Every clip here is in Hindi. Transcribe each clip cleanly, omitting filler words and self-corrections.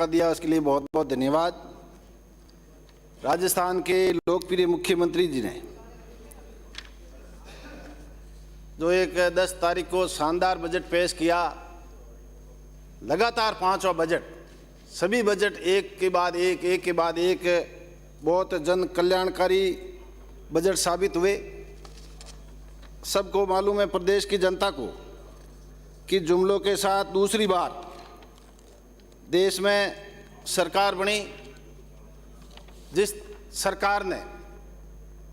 दिया, उसके लिए बहुत बहुत धन्यवाद। राजस्थान के लोकप्रिय मुख्यमंत्री जी ने जो एक 10 तारीख को शानदार बजट पेश किया, लगातार 5वां बजट, सभी बजट एक के बाद एक बहुत जन कल्याणकारी बजट साबित हुए। सबको मालूम है, प्रदेश की जनता को, कि जुमलों के साथ दूसरी बार देश में सरकार बनी, जिस सरकार ने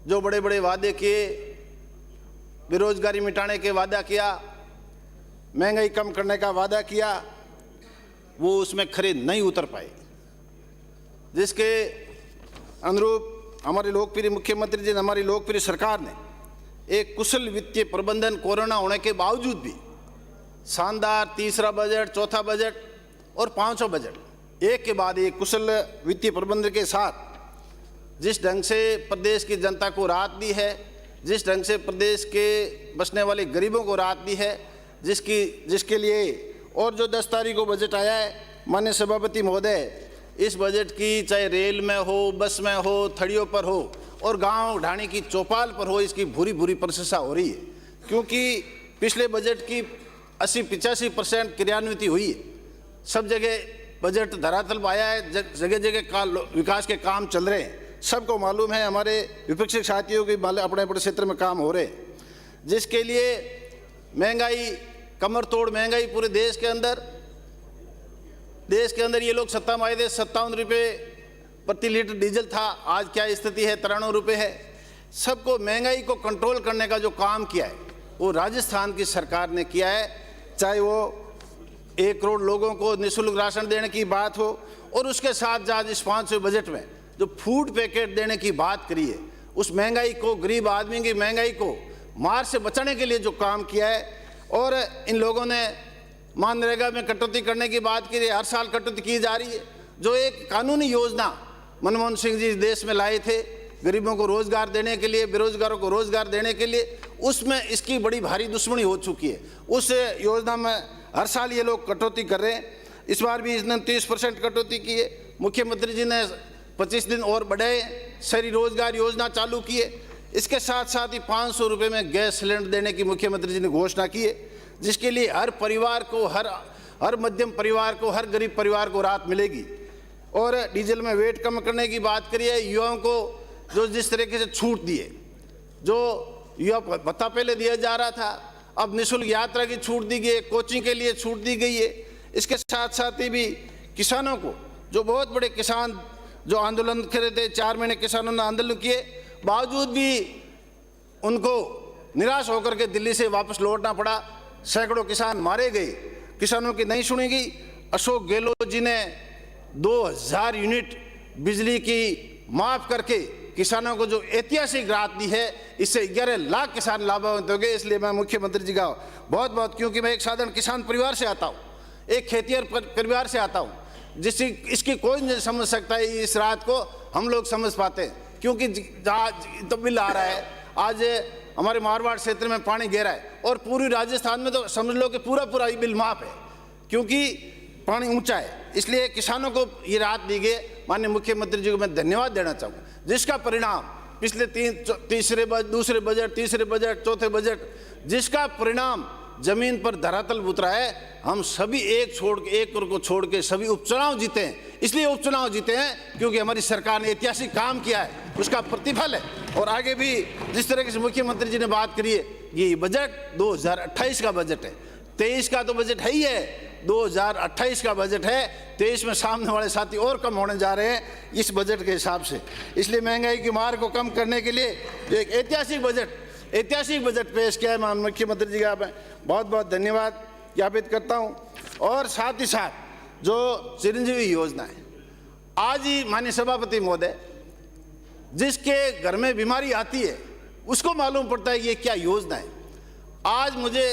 जो बड़े बड़े वादे किए, बेरोजगारी मिटाने के वादा किया, महंगाई कम करने का वादा किया, वो उसमें खरे नहीं उतर पाए। जिसके अनुरूप हमारे लोकप्रिय मुख्यमंत्री जी ने, हमारी लोकप्रिय सरकार ने एक कुशल वित्तीय प्रबंधन, कोरोना होने के बावजूद भी शानदार तीसरा बजट, चौथा बजट और 5वां बजट एक के बाद एक कुशल वित्तीय प्रबंधन के साथ जिस ढंग से प्रदेश की जनता को राहत दी है, जिस ढंग से प्रदेश के बसने वाले गरीबों को राहत दी है, जिसके लिए और जो 10 तारीख को बजट आया है, माननीय सभापति महोदय, इस बजट की चाहे रेल में हो, बस में हो, थड़ियों पर हो और गांव ढाणी की चौपाल पर हो, इसकी भूरी भूरी प्रशंसा हो रही है। क्योंकि पिछले बजट की 80-85% क्रियान्वित हुई है। सब जगह बजट धरातल पर आया है, जगह जगह विकास के काम चल रहे हैं। सबको मालूम है, हमारे विपक्षी साथियों के अपने अपने क्षेत्र में काम हो रहे हैं, जिसके लिए महंगाई, कमर तोड़ महंगाई पूरे देश के अंदर ये लोग सत्ता में आए थे, 57 रुपये प्रति लीटर डीजल था, आज क्या स्थिति है, 93 रुपये है। सबको महंगाई को कंट्रोल करने का जो काम किया है वो राजस्थान की सरकार ने किया है। चाहे वो 1 करोड़ लोगों को निःशुल्क राशन देने की बात हो, और उसके साथ आज इस 5वें बजट में जो फूड पैकेट देने की बात करी है, उस महंगाई को, गरीब आदमी की महंगाई को मार से बचाने के लिए जो काम किया है। और इन लोगों ने मनरेगा में कटौती करने की बात की है, हर साल कटौती की जा रही है। जो एक कानूनी योजना मनमोहन सिंह जी देश में लाए थे गरीबों को रोजगार देने के लिए, बेरोजगारों को रोजगार देने के लिए, उसमें इसकी बड़ी भारी दुश्मनी हो चुकी है। उस योजना में हर साल ये लोग कटौती कर रहे हैं। इस बार भी इसने 30% कटौती की है। मुख्यमंत्री जी ने 25 दिन और बढ़ाए, शहरी रोजगार योजना चालू की है। इसके साथ साथ ही 500 रुपये में गैस सिलेंडर देने की मुख्यमंत्री जी ने घोषणा की है, जिसके लिए हर परिवार को, हर मध्यम परिवार को, हर गरीब परिवार को राहत मिलेगी। और डीजल में वेट कम करने की बात करिए, युवाओं को जो जिस तरीके से छूट दिए, जो युवा भत्ता पहले दिया जा रहा था, अब निःशुल्क यात्रा की छूट दी गई है, कोचिंग के लिए छूट दी गई है। इसके साथ साथ ही भी किसानों को, जो बहुत बड़े किसान जो आंदोलन करे थे, 4 महीने किसानों ने आंदोलन किए, बावजूद भी उनको निराश होकर के दिल्ली से वापस लौटना पड़ा। सैकड़ों किसान मारे गए, किसानों की नहीं सुनी गई। अशोक गहलोत जी ने 2000 यूनिट बिजली की माफ करके किसानों को जो ऐतिहासिक राहत दी है, इससे 11 लाख किसान लाभान्वित हो गए। इसलिए मैं मुख्यमंत्री जी का बहुत बहुत, क्योंकि मैं एक साधारण किसान परिवार से आता हूँ, एक खेतिहर परिवार से आता हूँ, जिससे इसकी कोई नहीं समझ सकता है। इस रात को हम लोग समझ पाते हैं, क्योंकि तो बिल आ रहा है। आज हमारे मारवाड़ क्षेत्र में पानी गहरा है, और पूरी राजस्थान में तो समझ लो कि पूरा बिल माफ है, क्योंकि पानी ऊंचा है। इसलिए किसानों को ये राहत दी गई। माननीय मुख्यमंत्री जी को मैं धन्यवाद देना चाहूँगा, जिसका परिणाम पिछले दूसरे बजट, तीसरे बजट, चौथे बजट, जिसका परिणाम जमीन पर धरातल उतरा है। हम सभी एक को छोड़ के सभी उपचुनाव जीते हैं। इसलिए उपचुनाव जीते हैं क्योंकि हमारी सरकार ने ऐतिहासिक काम किया है, उसका प्रतिफल है। और आगे भी जिस तरह से मुख्यमंत्री जी ने बात करी है, ये बजट 2028 का बजट है, 23 का तो बजट है ही है, 2028 का बजट है। 23 में सामने वाले साथी और कम होने जा रहे हैं इस बजट के हिसाब से। इसलिए महंगाई की मार को कम करने के लिए जो एक ऐतिहासिक बजट पेश किया है, मैं मुख्यमंत्री जी का बहुत बहुत धन्यवाद ज्ञापित करता हूं। और साथ ही साथ जो चिरंजीवी योजना है, आज ही माननीय सभापति महोदय, जिसके घर में बीमारी आती है उसको मालूम पड़ता है ये क्या योजना है। आज मुझे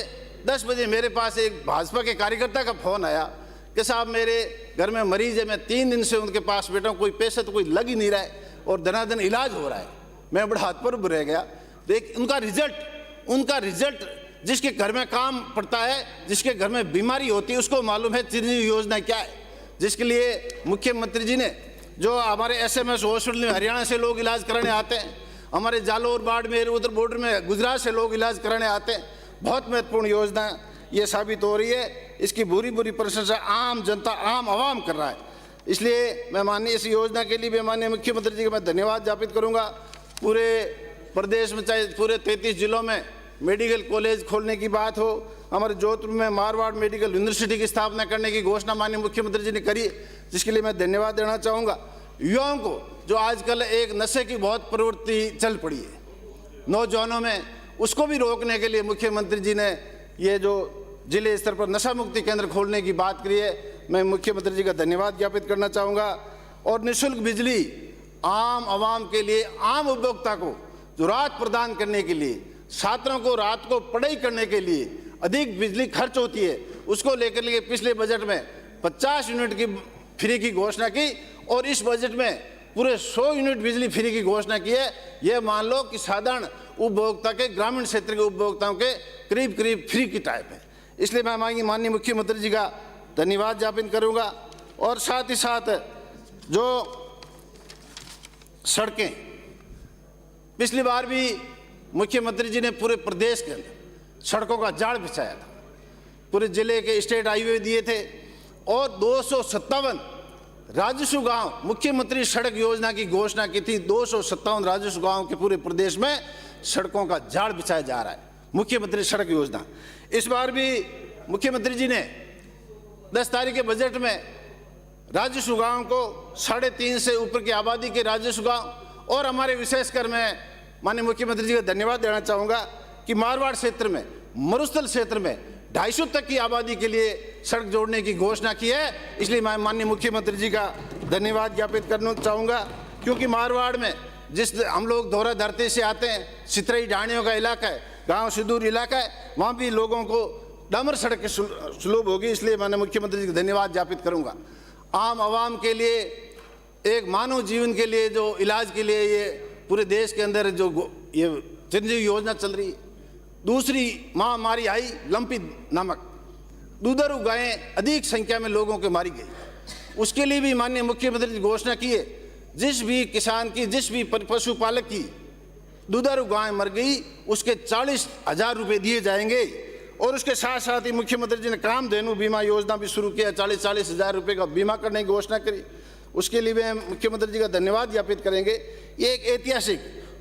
10 बजे मेरे पास एक भाजपा के कार्यकर्ता का फोन आया कि साहब मेरे घर में मरीज है, मैं 3 दिन से उनके पास बैठा हूँ, कोई पैसा तो कोई लग ही नहीं रहा है और धनाधन इलाज हो रहा है। मैं बड़ा हतप्रभ रह गया। देख उनका रिजल्ट जिसके घर में काम पड़ता है, जिसके घर में बीमारी होती है, उसको मालूम है चिरंजीवी योजना क्या है। जिसके लिए मुख्यमंत्री जी ने जो हमारे SMS हॉस्पिटल में हरियाणा से लोग इलाज कराने आते हैं, हमारे जालोर बाड़मेर उधर बॉर्डर में गुजरात से लोग इलाज कराने आते हैं, बहुत महत्वपूर्ण योजना ये साबित हो रही है। इसकी बुरी बुरी प्रशंसा आम जनता आम आवाम कर रहा है। इसलिए मैं माननीय इस योजना के लिए भी माननीय मुख्यमंत्री जी का मैं धन्यवाद ज्ञापित करूंगा। पूरे प्रदेश में चाहे पूरे 33 जिलों में मेडिकल कॉलेज खोलने की बात हो, हमारे जोधपुर में मारवाड़ मेडिकल यूनिवर्सिटी की स्थापना करने की घोषणा माननीय मुख्यमंत्री जी ने करी, जिसके लिए मैं धन्यवाद देना चाहूँगा। युवाओं को जो आजकल एक नशे की बहुत प्रवृत्ति चल पड़ी है नौजवानों में, उसको भी रोकने के लिए मुख्यमंत्री जी ने ये जो जिले स्तर पर नशा मुक्ति केंद्र खोलने की बात करी है, मैं मुख्यमंत्री जी का धन्यवाद ज्ञापित करना चाहूँगा। और निःशुल्क बिजली आम आवाम के लिए, आम उपभोक्ता को जो राहत प्रदान करने के लिए, छात्रों को रात को पढ़ाई करने के लिए अधिक बिजली खर्च होती है, उसको लेकर के पिछले बजट में 50 यूनिट की फ्री की घोषणा की और इस बजट में पूरे 100 यूनिट बिजली फ्री की घोषणा की है। यह मान लो कि साधारण उपभोक्ता के, ग्रामीण क्षेत्र के उपभोक्ताओं के करीब करीब फ्री की टाइप है। इसलिए मैं माननीय मुख्यमंत्री जी का धन्यवाद ज्ञापित करूंगा। और साथ ही साथ जो सड़कें, पिछली बार भी मुख्यमंत्री जी ने पूरे प्रदेश के अंदर सड़कों का जाल बिछाया था, पूरे जिले के स्टेट हाईवे दिए थे और 257 राजस्व गांव, मुख्यमंत्री सड़क योजना की घोषणा की थी। 257 राजस्व गांव के पूरे प्रदेश में सड़कों का जाल बिछाया जा रहा है, मुख्यमंत्री सड़क योजना। इस बार भी मुख्यमंत्री जी ने 10 तारीख के बजट में राजस्व गांव को 3.5 से ऊपर की आबादी के राजस्व गांव और हमारे विशेषकर मैं माननीय मुख्यमंत्री जी का धन्यवाद देना चाहूँगा कि मारवाड़ क्षेत्र में, मरुस्थल क्षेत्र में 250 तक की आबादी के लिए सड़क जोड़ने की घोषणा की है। इसलिए मैं माननीय मुख्यमंत्री जी का धन्यवाद ज्ञापित करना चाहूँगा, क्योंकि मारवाड़ में जिस हम लोग दोहरा धरती से आते हैं, सितरई ढाणियों का इलाका है, गांव सुदूर इलाका है, वहाँ भी लोगों को डामर सड़क की सुलभ होगी। इसलिए मैंने मुख्यमंत्री जी का धन्यवाद ज्ञापित करूँगा। आम आवाम के लिए, एक मानव जीवन के लिए, जो इलाज के लिए ये पूरे देश के अंदर जो ये चिरंजीवी योजना चल रही है। दूसरी महामारी आई लंपी नामक, दुधारू गायें अधिक संख्या में लोगों के मारी गई, उसके लिए भी माननीय मुख्यमंत्री जी घोषणा की है। जिस भी किसान की, जिस भी पशुपालक की दुधारू गाय मर गई, उसके 40,000 रुपये दिए जाएंगे। और उसके साथ साथ ही मुख्यमंत्री जी ने कामधेनु बीमा योजना भी शुरू किया, 40,000 रुपये का बीमा करने की घोषणा करी। उसके लिए भी मुख्यमंत्री जी का धन्यवाद ज्ञापित करेंगे। ये एक ऐतिहासिक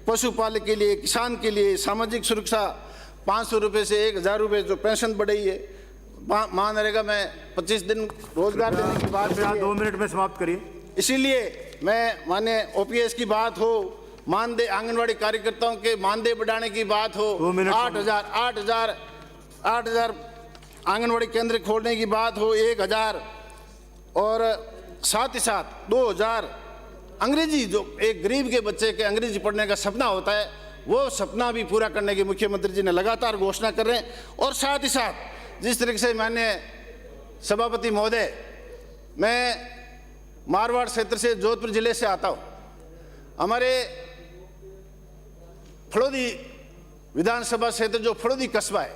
पशुपालक के लिए, किसान के लिए सामाजिक सुरक्षा 500 रुपये से 1,000 रुपये जो पेंशन बढ़ी है, मनरेगा में 25 दिन रोजगार देने की बात है। 2 मिनट में समाप्त करिए। इसीलिए मैं माने OPS की बात हो, मानदेय आंगनवाड़ी कार्यकर्ताओं के मानदेय बढ़ाने की बात हो, 8,000 आंगनवाड़ी केंद्र खोलने की बात हो, 1,000 और साथ ही साथ 2,000 अंग्रेजी, जो एक गरीब के बच्चे के अंग्रेजी पढ़ने का सपना होता है, वो सपना भी पूरा करने की मुख्यमंत्री जी ने लगातार घोषणा कर रहे हैं। और साथ ही साथ जिस तरीके से माननीय सभापति महोदय, मैं मारवाड़ क्षेत्र से, जोधपुर जिले से आता हूँ। हमारे फड़ौदी विधानसभा क्षेत्र जो फड़ौदी कस्बा है,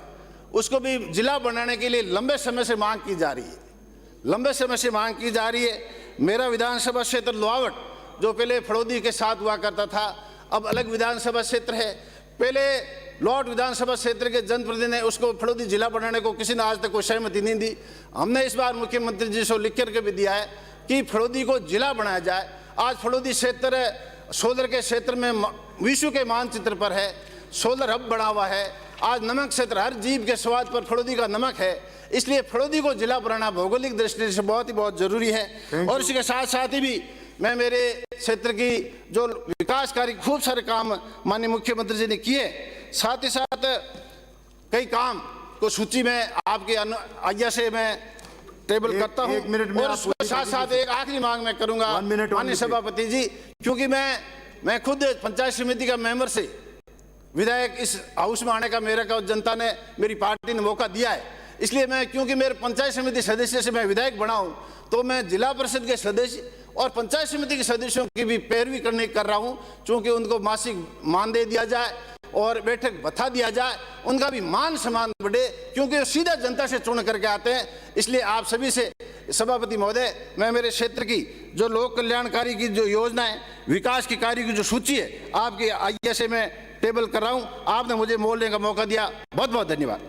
उसको भी जिला बनाने के लिए लंबे समय से मांग की जा रही है, लंबे समय से मांग की जा रही है। मेरा विधानसभा क्षेत्र लोहावट, जो पहले फड़ौदी के साथ हुआ करता था, अब अलग विधानसभा क्षेत्र है। पहले लोहावट विधानसभा क्षेत्र के जनप्रतिनिधि ने उसको फड़ौदी जिला बनाने को किसी ने आज तक कोई सहमति नहीं दी। हमने इस बार मुख्यमंत्री जी से लिख करके भी दिया है कि फड़ौदी को जिला बनाया जाए। आज फड़ौदी क्षेत्र सोलर के क्षेत्र में विश्व के मानचित्र पर है, सोलर हब बना हुआ है। आज नमक क्षेत्र, हर जीव के स्वाद पर फड़ौदी का नमक है, इसलिए फड़ौदी को जिला बनाना भौगोलिक दृष्टि से बहुत जरूरी है। और इसके साथ साथ ही भी मैं मेरे क्षेत्र की जो विकास कार्य खूब सारे काम माननीय मुख्यमंत्री जी ने किए, साथ ही साथ कई काम को सूची में आपके आज्ञा से मैं टेबल करता हूं। और उसके साथ साथ एक आखिरी मांग मैं करूंगा माननीय सभापति जी, क्योंकि मैं खुद पंचायत समिति का मेंबर से विधायक इस हाउस में आने का मेरे को जनता ने, मेरी पार्टी ने मौका दिया है। इसलिए मैं, क्योंकि मेरे पंचायत समिति सदस्य से मैं विधायक बना हूं, तो मैं जिला परिषद के सदस्य और पंचायत समिति के सदस्यों की भी पैरवी कर रहा हूं, क्योंकि उनको मासिक मानदेय दिया जाए और बैठक भत्ता दिया जाए, उनका भी मान सम्मान बढ़े, क्योंकि वो सीधा जनता से चुन करके आते हैं। इसलिए आप सभी से सभापति महोदय, मैं मेरे क्षेत्र की जो लोक कल्याणकारी की जो योजनाएं, विकास के कार्य की जो सूची है, आपके आईएसए में टेबल कर रहा हूं। आपने मुझे बोलने का मौका दिया, बहुत बहुत धन्यवाद।